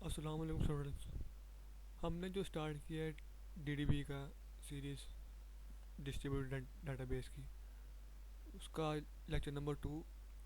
अस्सलाम वालेकुम स्टूडेंट्स। हमने जो स्टार्ट किया है डीडीबी का सीरीज़ डिस्ट्रीब्यूटेड डाटाबेस की, उसका लेक्चर नंबर 2।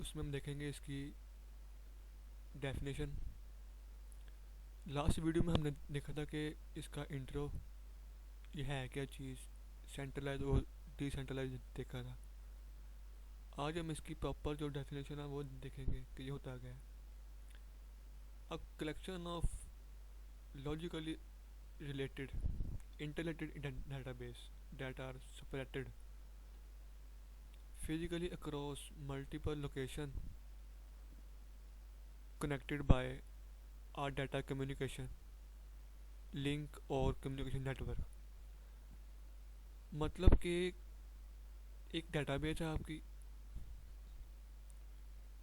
उसमें हम देखेंगे इसकी डेफिनेशन। लास्ट वीडियो में हमने देखा था कि इसका इंट्रो, ये है क्या चीज़, सेंट्रलाइज और डिसेंट्रलाइज देखा था। आज हम इसकी प्रॉपर जो डेफिनेशन है वो देखेंगे कि ये होता क्या है। A collection of logically related interrelated database that are separated physically across multiple locations connected by a data communication link और communication network। मतलब कि एक डेटाबेस है आपकी,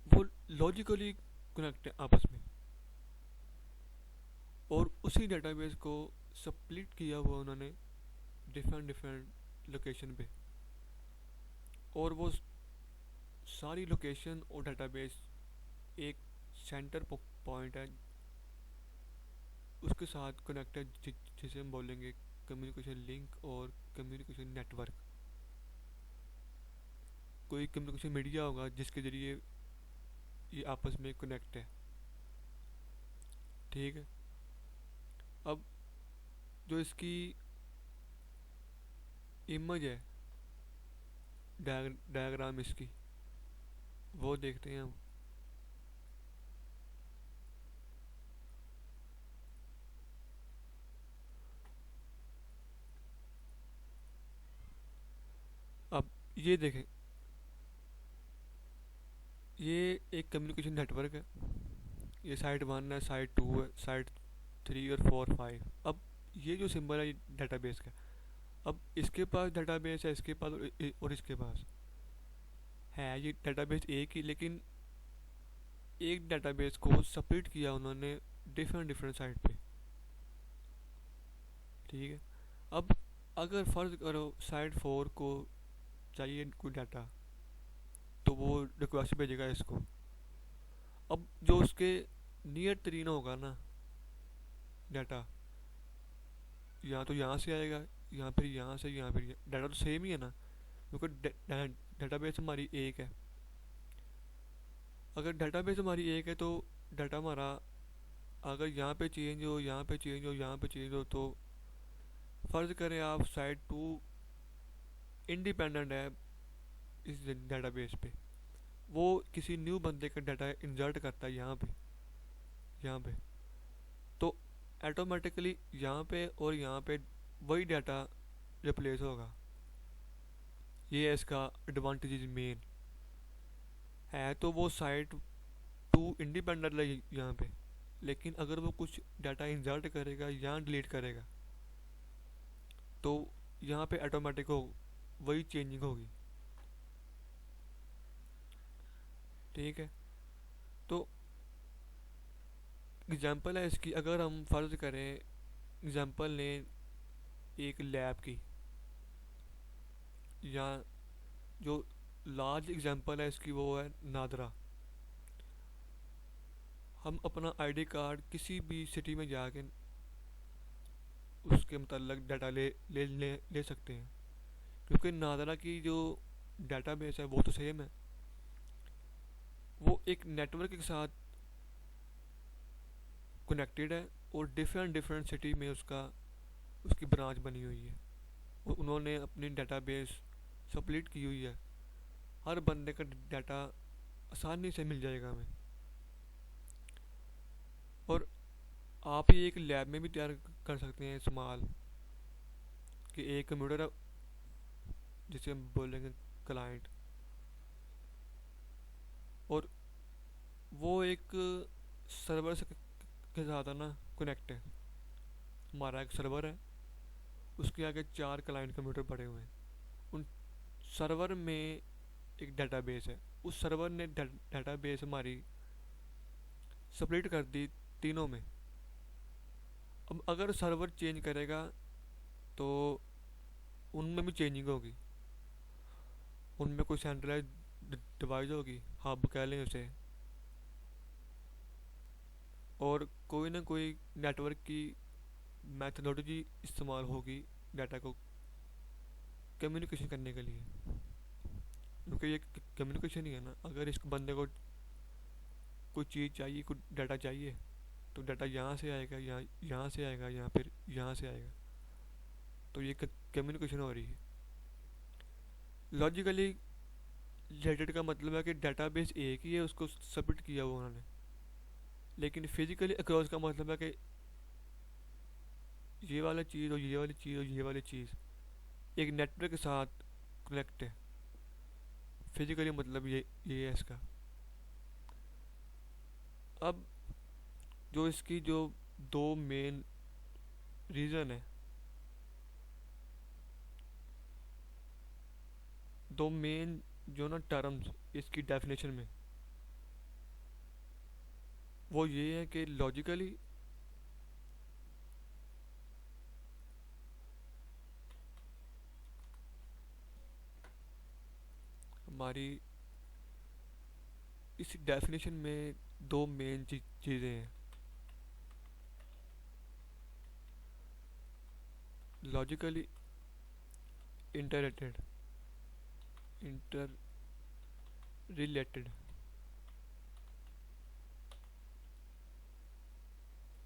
वो लॉजिकली कनेक्ट है आपस में, और उसी डेटाबेस को स्प्लिट किया हुआ उन्होंने डिफरेंट डिफरेंट लोकेशन पे, और वो सारी लोकेशन और डेटाबेस एक सेंटर पॉइंट है उसके साथ कनेक्ट है, जिसे हम बोलेंगे कम्युनिकेशन लिंक और कम्युनिकेशन नेटवर्क। कोई कम्युनिकेशन मीडिया होगा जिसके ज़रिए ये आपस में कनेक्ट है। ठीक है। अब जो इसकी इमेज है, डायग्राम इसकी, वो देखते हैं हम। अब ये देखें, ये एक कम्युनिकेशन नेटवर्क है। ये साइट 1 है, साइट 2 है, साइट 3 और 4 5। अब ये जो सिंबल है डेटाबेस का, अब इसके पास डेटाबेस है, इसके पास और इसके पास है। ये डेटाबेस एक ही, लेकिन एक डेटाबेस को सेपरेट किया उन्होंने डिफरेंट डिफरेंट साइट पे। ठीक है। अब अगर फ़र्ज करो साइट 4 को चाहिए कोई डाटा, तो वो रिक्वेस्ट भेजेगा इसको। अब जो उसके नियर तरीन होगा ना डाटा, या तो यहाँ से आएगा, या फिर यहाँ से, यहाँ फिर डाटा तो सेम ही है ना, क्योंकि डाटाबेस हमारी एक है। अगर डाटाबेस हमारी एक है तो डाटा हमारा अगर यहाँ पे चेंज हो, यहाँ पे चेंज हो, यहाँ पे चेंज हो, तो फ़र्ज़ करें आप साइट 2 इंडिपेंडेंट है इस डाटाबेस पे, वो किसी न्यू बंदे का डाटा इंसर्ट करता है यहाँ पे, तो ऑटोमेटिकली यहाँ पे और यहाँ पे वही डाटा रिप्लेस होगा। ये है इसका एडवांटेज। मेन है तो वो साइट 2 इंडिपेंडेंट है यहाँ पे, लेकिन अगर वो कुछ डाटा इंसर्ट करेगा या डिलीट करेगा तो यहाँ पे ऑटोमेटिक हो वही चेंजिंग होगी। ठीक है। तो एग्जांपल है इसकी, अगर हम फ़र्ज़ करें एग्जांपल लें एक लैब की, या जो लार्ज एग्जांपल है इसकी वो है नादरा। हम अपना आईडी कार्ड किसी भी सिटी में जाके उसके मतलब डाटा ले सकते हैं, क्योंकि नादरा की जो डाटाबेस है वो तो सेम है। वो एक नेटवर्क के साथ कनेक्टेड है, और डिफरेंट डिफरेंट सिटी में उसकी ब्रांच बनी हुई है, और उन्होंने अपनी डाटाबेस सप्लिट की हुई है। हर बंदे का डाटा आसानी से मिल जाएगा हमें। और आप ये एक लैब में भी तैयार कर सकते हैं इस्तेमाल, कि एक कंप्यूटर है जिसे हम बोलेंगे क्लाइंट, और वो एक सर्वर से के साथ है ना कनेक्ट है। हमारा एक सर्वर है, उसके आगे 4 क्लाइंट कंप्यूटर पड़े हुए हैं। उन सर्वर में एक डाटाबेस है, उस सर्वर ने डाटाबेस हमारी स्प्लिट कर दी तीनों में। अब अगर सर्वर चेंज करेगा तो उनमें भी चेंजिंग होगी, उनमें कोई सेंट्रलाइज डिवाइस होगी, हब कह लें उसे। और कोई ना कोई नेटवर्क की मैथडोलॉजी इस्तेमाल होगी डाटा को कम्युनिकेशन करने के लिए, क्योंकि ये कम्युनिकेशन ही है ना। अगर इस बंदे को कोई चीज़ चाहिए, कोई डाटा चाहिए, तो डाटा यहाँ से आएगा, यहाँ से आएगा, या फिर यहाँ से आएगा। तो ये कम्युनिकेशन हो रही है। लॉजिकली रिलेटेड का मतलब है कि डाटाबेस एक ही है, उसको सबमिट किया हुआ उन्होंने। लेकिन फिजिकली अक्रॉस का मतलब है कि ये वाला चीज़ और ये वाली चीज़ और ये वाली चीज़ एक नेटवर्क के साथ कनेक्ट है। फिजिकली मतलब ये है इसका। अब जो इसकी जो दो मेन रीज़न है, दो मेन जो ना टर्म्स इसकी डेफिनेशन में, वो ये है कि लॉजिकली हमारी इस डेफिनेशन में दो मेन चीज़ें हैं। Logically inter related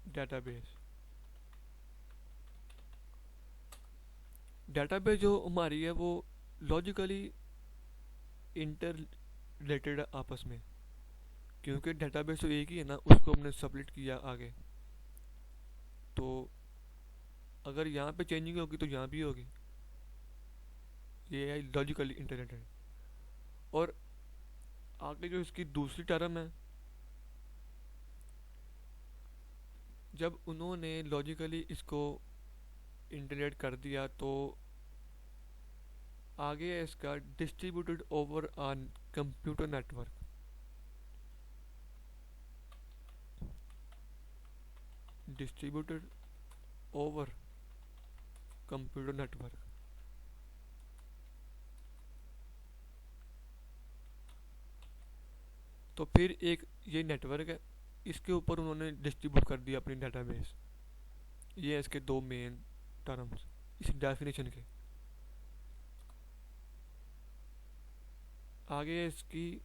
database. Database जो हमारी है वो लॉजिकली इंटर रिलेटेड आपस में, क्योंकि डेटाबेस तो एक ही है ना, उसको हमने सबमिट किया आगे। तो अगर यहाँ पे चेंजिंग होगी तो यहाँ भी होगी। ये है लॉजिकली इंटर रिलेटेड। और आगे जो इसकी दूसरी टर्म है, जब उन्होंने लॉजिकली इसको इंटीग्रेट कर दिया तो आगे है इसका distributed over on computer network. Distributed over computer network. तो फिर एक ये नेटवर्क है, इसके ऊपर उन्होंने डिस्ट्रीब्यूट कर दिया अपनी डेटाबेस। ये है इसके दो मेन टर्म्स इस डेफिनेशन के। आगे इसकी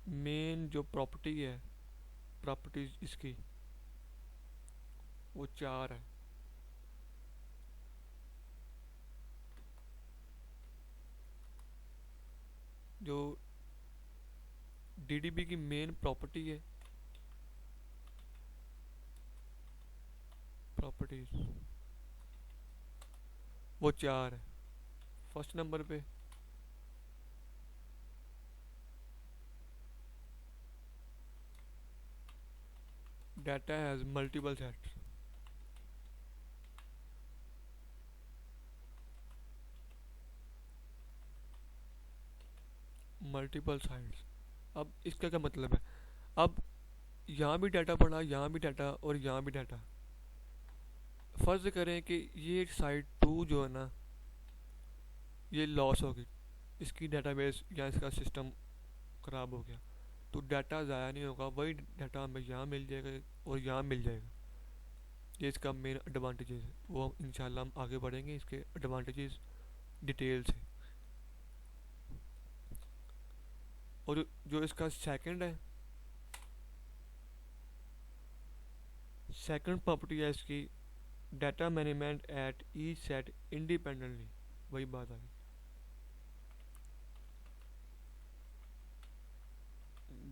मेन जो प्रॉपर्टी है, प्रॉपर्टीज इसकी वो चार है। जो डीडीबी की मेन प्रॉपर्टी है, प्रॉपर्टीज वो चार है। फर्स्ट नंबर पे data has multiple sets. Multiple sites. अब इसका क्या मतलब है? अब यहाँ भी डाटा पड़ा, यहाँ भी डाटा और यहाँ भी डाटा। फर्ज करें कि ये साइट टू जो है ना ये लॉस होगी, इसकी डेटाबेस या इसका सिस्टम ख़राब हो गया, तो डाटा ज़ाया नहीं होगा, वही डाटा हमें यहाँ मिल जाएगा और यहाँ मिल जाएगा। ये इसका मेन एडवांटेजेस है। वो इंशाल्लाह हम आगे बढ़ेंगे इसके एडवांटेजेस डिटेल से। और जो इसका सेकंड है, सेकंड प्रॉपर्टी है इसकी data management at each set independently. वही बात आ गई,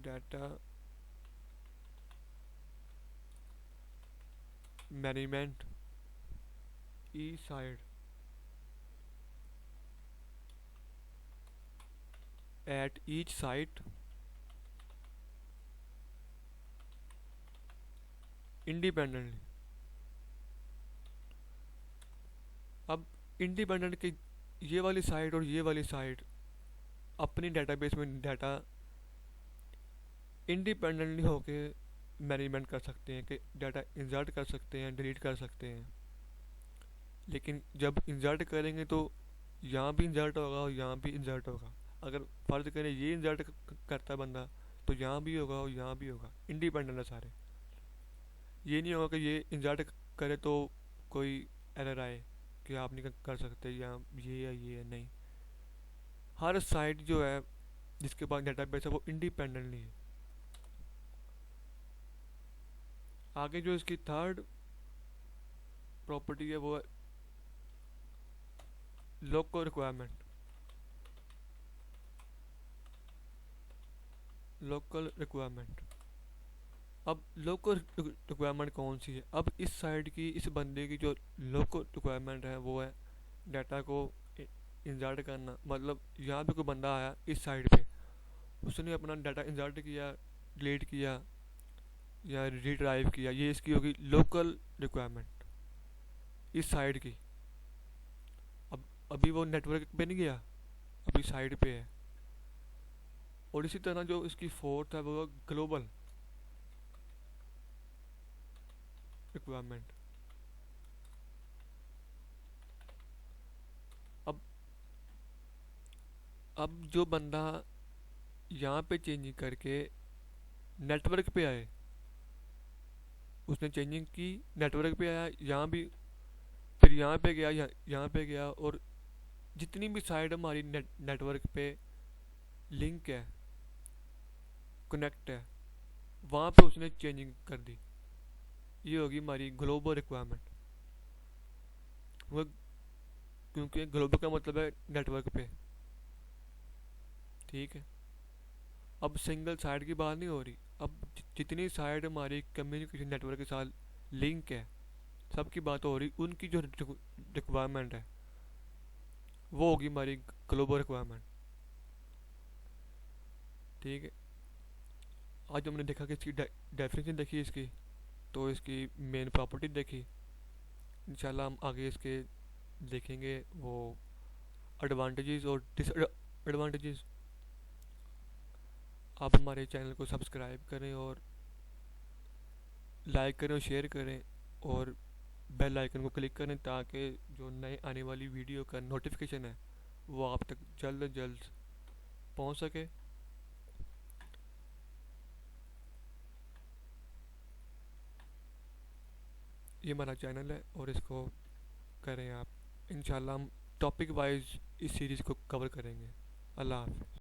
data management each side at each site independently. अब इंडिपेंडेंट की ये वाली साइट और ये वाली साइट अपनी डेटाबेस में डाटा इंडिपेंडेंटली होके मैनेजमेंट कर सकते हैं, कि डाटा इंसर्ट कर सकते हैं, डिलीट कर सकते हैं। लेकिन जब इंसर्ट करेंगे तो यहाँ भी इंसर्ट होगा और यहाँ भी इंसर्ट होगा। अगर फर्ज करें ये इंसर्ट करता है बंदा, तो यहाँ भी होगा और यहाँ भी होगा। इंडिपेंडेंट है सारे। ये नहीं होगा कि ये इंसर्ट करे तो कोई एरर आए कि आप नहीं कर सकते या ये है, नहीं। हर साइट जो है जिसके पास डेटाबेस है वो इंडिपेंडेंटली है। आगे जो इसकी थर्ड प्रॉपर्टी है वो है लोकल रिक्वायरमेंट। लोकल रिक्वायरमेंट, अब लोकल रिक्वायरमेंट कौन सी है? अब इस साइड की, इस बंदे की जो लोकल रिक्वायरमेंट है वो है डाटा को इंसर्ट करना। मतलब यहाँ पे कोई बंदा आया इस साइड पे, उसने अपना डाटा इंसर्ट किया, डिलीट किया या रीड्राइव किया, ये इसकी होगी लोकल रिक्वायरमेंट इस साइड की। अब अभी वो नेटवर्क पे नहीं गया, अभी साइड पे है। और इसी तरह जो इसकी फोर्थ है वो ग्लोबल रिक्वायरमेंट। अब अब जो बंदा यहाँ पे चेंजिंग करके नेटवर्क पे आए, उसने चेंजिंग की, नेटवर्क पे आया, यहाँ भी, फिर यहाँ पे गया, यहाँ पे गया, और जितनी भी साइड हमारी नेटवर्क पे लिंक है, कनेक्ट है, वहाँ पे उसने चेंजिंग कर दी। ये होगी हमारी ग्लोबल रिक्वायरमेंट। वो क्योंकि ग्लोबल का मतलब है नेटवर्क पे, ठीक है। अब सिंगल साइड की बात नहीं हो रही, अब जितनी साइड हमारी कम्युनिकेशन नेटवर्क के साथ लिंक है सबकी बात हो रही, उनकी जो रिक्वायरमेंट है वो होगी हमारी ग्लोबल रिक्वायरमेंट, ठीक है। आज हमने देखा कि इसकी डेफिनेशन देखी इसकी, तो इसकी मेन प्रॉपर्टी देखी। इंशाल्लाह हम आगे इसके देखेंगे वो एडवांटेजेस और डिसएडवांटेजेस। आप हमारे चैनल को सब्सक्राइब करें और लाइक करें और शेयर करें और बेल आइकन को क्लिक करें ताकि जो नए आने वाली वीडियो का नोटिफिकेशन है वो आप तक जल्द से जल्द पहुंच सके। ये हमारा चैनल है और इसको करें आप। इंशाल्लाह हम टॉपिक वाइज इस सीरीज़ को कवर करेंगे। अल्लाह हाफ़िज़।